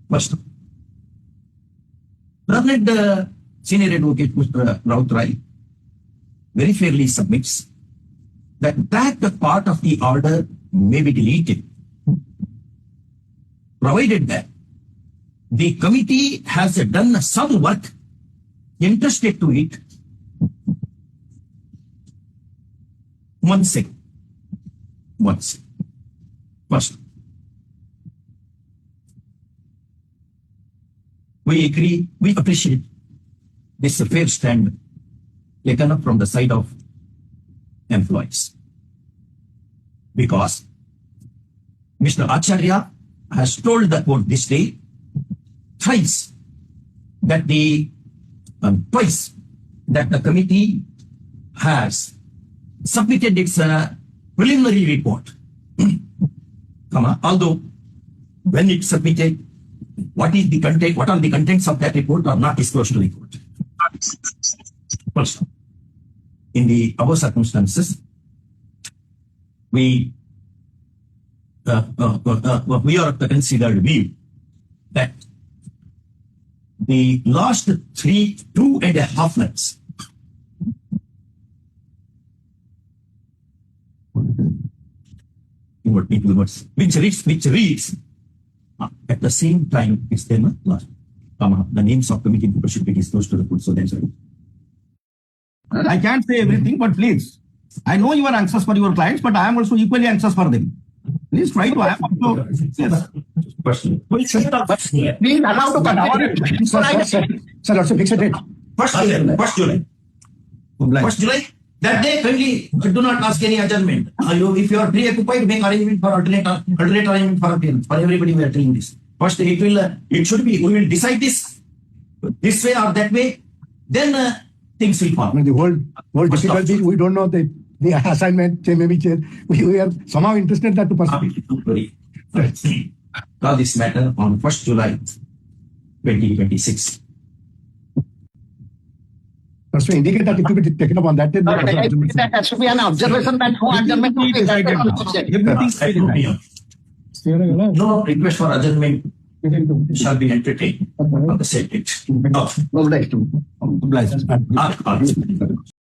First, Learned Senior Advocate Mr. Rautrai very fairly submits that part of the order may be deleted, provided that the committee has done some work interested to it. One second. First, we agree, we appreciate this fair stand taken up from the side of employees, because Mr. Acharya has told the court this day thrice that twice that the committee has submitted its preliminary report. Although when it submitted, what is the content? What are the contents of that report are not disclosed to the court. First, in the above circumstances, we are of the considered view that the last 2.5 months which reads at the same time it's then last, the names of committee members should be disclosed to the court. So that's right. I can't say everything, but please, I know you are anxious for your clients, but I am also equally anxious for them. Please try to have also. Yes. Question. Please allow to continue. Sir, also fix a date. 1st July. 1st July. That day, kindly do not ask any adjournment. If you are preoccupied, make arrangement for alternate arrangement for appearance. For everybody, we are telling this. First, it should be, we will decide this way or that way. Then things will fall. The whole difficulty, we don't know the assignment, maybe we are somehow interested that to pursue. Call this matter on 1st July 2026. First, we indicate that it will be taken up on that day. That has to be an observation that no adjournment will be decided. No request for adjournment shall be entertained on the same date. Obliged.